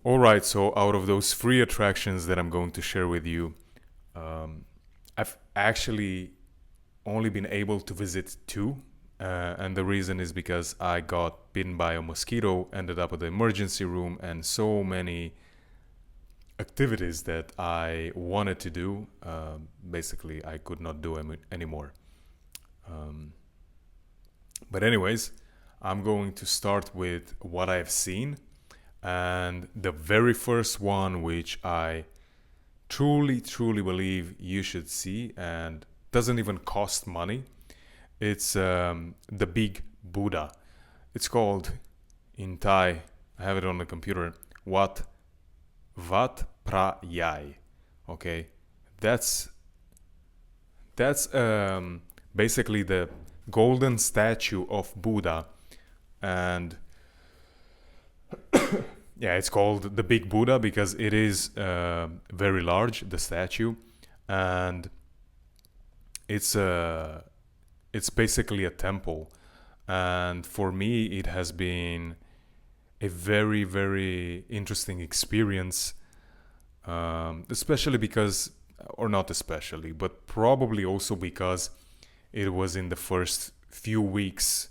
Alright, so out of those free attractions that I'm going to share with you, um, I've actually only been able to visit two. And the reason is because I got bitten by a mosquito, ended up at the emergency room, and so many activities that I wanted to do, basically, I could not do anymore. Um, but, anyways, I'm going to start with what I've seen. And the very first one, which I truly, truly believe you should see and doesn't even cost money, it's the Big Buddha. It's called in Thai, I have it on the computer, Wat Prayai. Okay, that's that's basically the golden statue of Buddha, and yeah, it's called the Big Buddha because it is very large, the statue, and it's a it's basically a temple. And for me, it has been a very, very interesting experience, especially because, or not especially, but probably also because it was in the first few weeks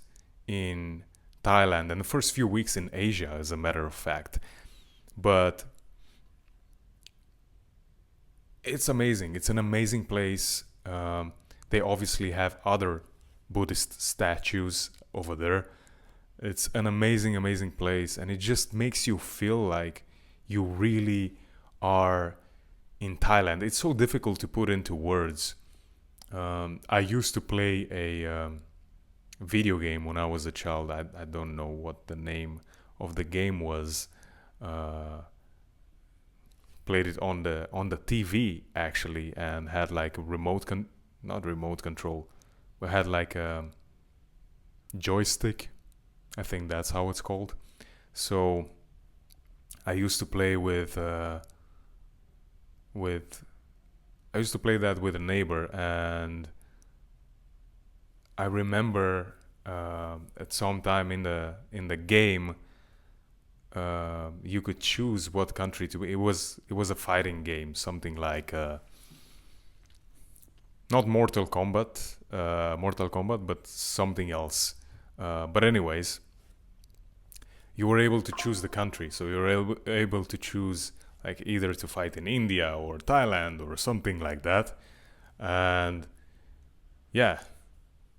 in Thailand and the first few weeks in Asia, as a matter of fact. But it's amazing. It's an amazing place. They obviously have other Buddhist statues over there. It's an amazing, amazing place, and it just makes you feel like you really are in Thailand. It's so difficult to put into words. I used to play a video game when I was a child. I don't know what the name of the game was. Uh, Played it on the TV actually, and had like a not remote control, but had like a joystick. I think that's how it's called. So I used to play with I used to play that with a neighbor, and I remember at some time in the game, you could choose what country to be. It was a fighting game, something like not Mortal Kombat, but something else. But anyways, you were able to choose the country, so you were able to choose like either to fight in India or Thailand or something like that. And yeah,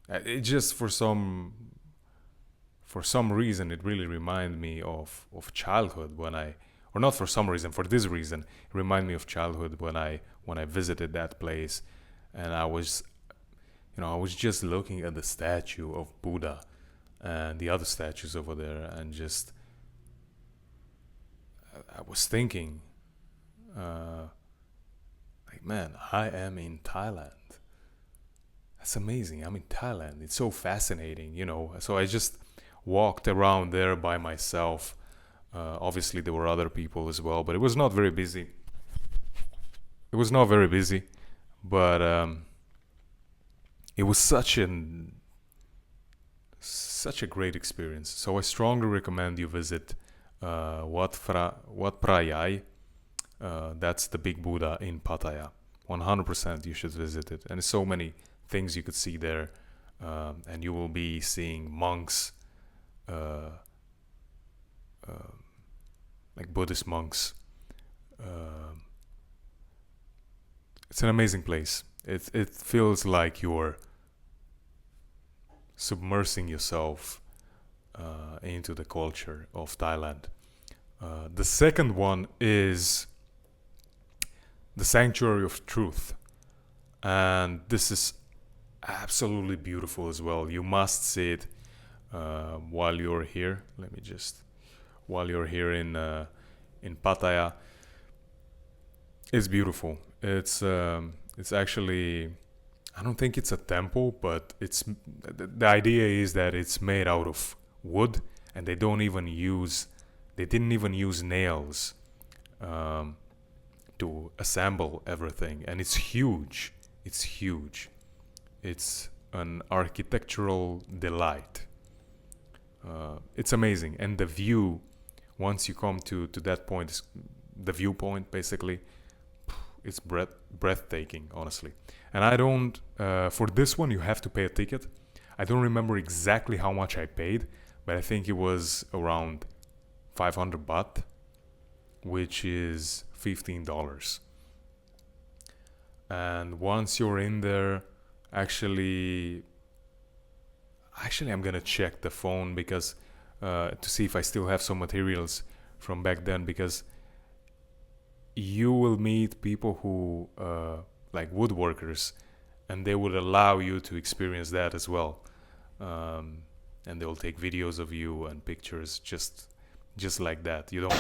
it just for some reason it really reminded me of childhood when I, or not for some reason, for this reason, it reminded me of childhood when I visited that place. And I was just looking at the statue of Buddha and the other statues over there, and just I was thinking, uh, like, man, I am in Thailand. That's amazing. I'm in Thailand. It's so fascinating. So I just walked around there by myself. Obviously, there were other people as well, but it was not very busy. It was not very busy, but it was such a great experience. So I strongly recommend you visit Wat Prayai. That's the Big Buddha in Pattaya. 100% you should visit it. And so many things you could see there. And you will be seeing monks, uh, uh, like Buddhist monks. Um it's an amazing place. It feels like you're submersing yourself into the culture of Thailand. The second one is the Sanctuary of Truth, and this is absolutely beautiful as well. You must see it while you're here. Let me just while you're here in Pattaya. It's beautiful. It's actually, I don't think it's a temple, but the idea is that it's made out of wood, and they didn't even use nails um, to assemble everything, and it's huge. It's huge. It's an architectural delight. It's amazing, and the view once you come to that point, the viewpoint basically, it's breathtaking, honestly. And I don't, for this one, you have to pay a ticket. I don't remember exactly how much I paid, but I think it was around 500 baht, which is $15. And once you're in there, actually I'm gonna check the phone because to see if I still have some materials from back then, because you will meet people who like woodworkers, and they would allow you to experience that as well. And they'll take videos of you and pictures just like that. You don't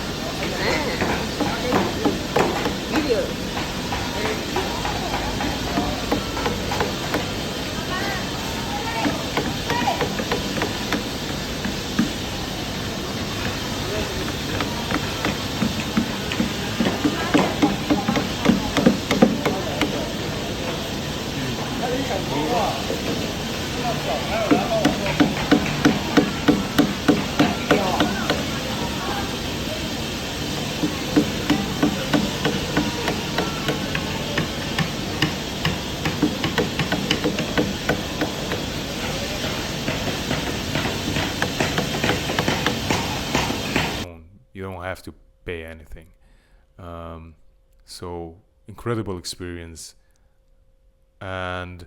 have to pay anything. So incredible experience. And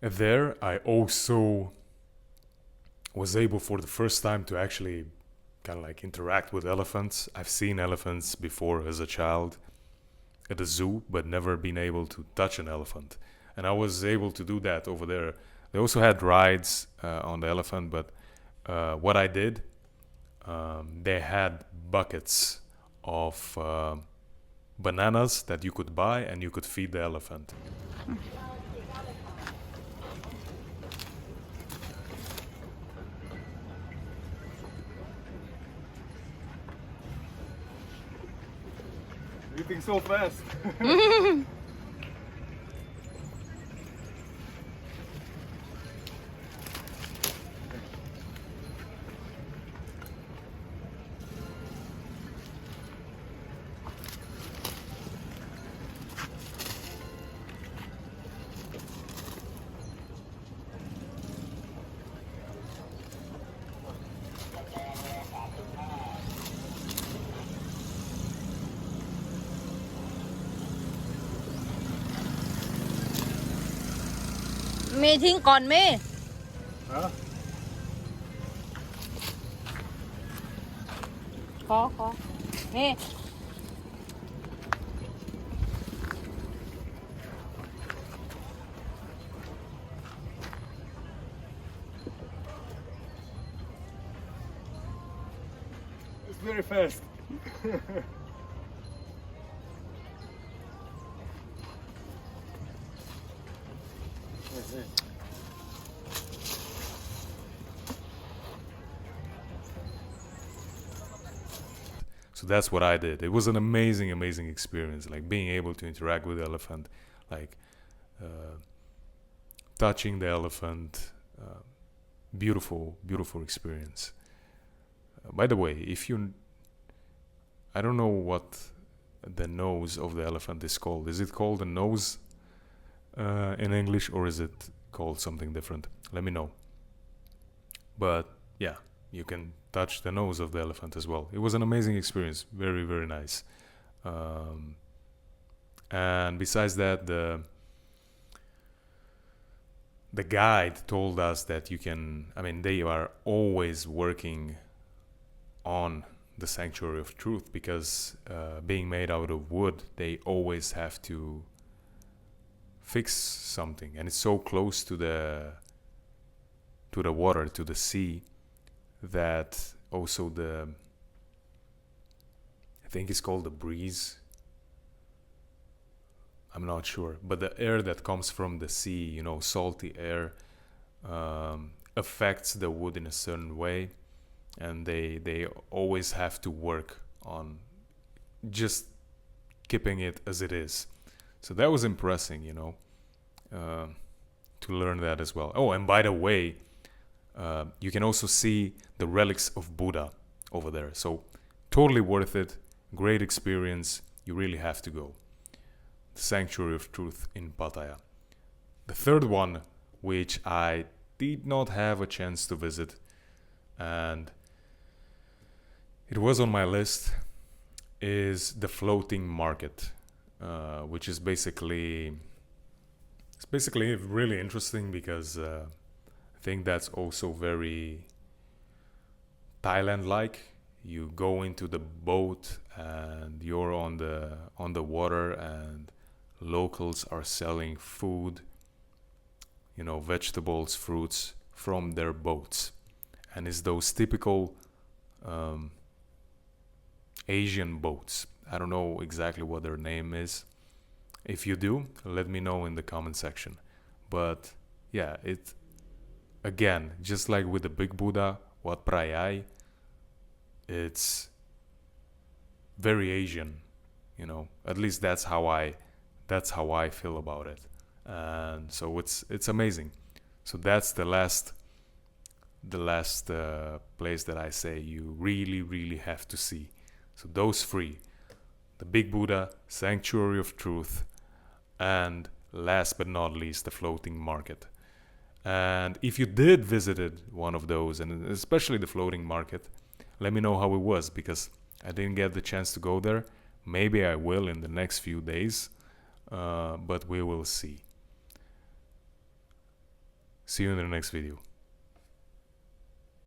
there I also was able for the first time to actually kind of like interact with elephants. I've seen elephants before as a child at a zoo, but never been able to touch an elephant. And I was able to do that over there. They also had rides on the elephant, but what I did, they had buckets of bananas that you could buy, and you could feed the elephant. You think so fast? Mê thinh còn mê. Hả? Có. Mê. It's very fast. So that's what I did. It was an amazing experience, like being able to interact with the elephant, like touching the elephant. Beautiful experience. By the way, I don't know what the nose of the elephant is called. Is it called a nose in English, or is it called something different? Let me know. But yeah, you can touch the nose of the elephant as well. It was an amazing experience, very nice. And besides that, the guide told us that they are always working on the Sanctuary of Truth, because being made out of wood, they always have to fix something, and it's so close to the water, to the sea, that also I think it's called the breeze, I'm not sure, but the air that comes from the sea, salty air, affects the wood in a certain way, and they always have to work on just keeping it as it is. So that was impressive, to learn that as well. Oh, and by the way, You can also see the relics of Buddha over there. So totally worth it. Great experience. You really have to go. The Sanctuary of Truth in Pattaya. The third one, which I did not have a chance to visit, and it was on my list, is the floating market, which is basically really interesting because I think that's also very Thailand-like. You go into the boat and you're on the water, and locals are selling food, vegetables, fruits from their boats, and it's those typical Asian boats. I don't know exactly what their name is. If you do, let me know in the comment section. But yeah, it again, just like with the Big Buddha, Wat Prayai, it's very Asian, At least that's how I feel about it. And so it's amazing. So that's the last place that I say you really, really have to see. So those three: the Big Buddha, Sanctuary of Truth, and last but not least, the floating market. And if you did visited one of those, and especially the floating market, let me know how it was, because I didn't get the chance to go there. Maybe I will in the next few days, but we will see. See you in the next video.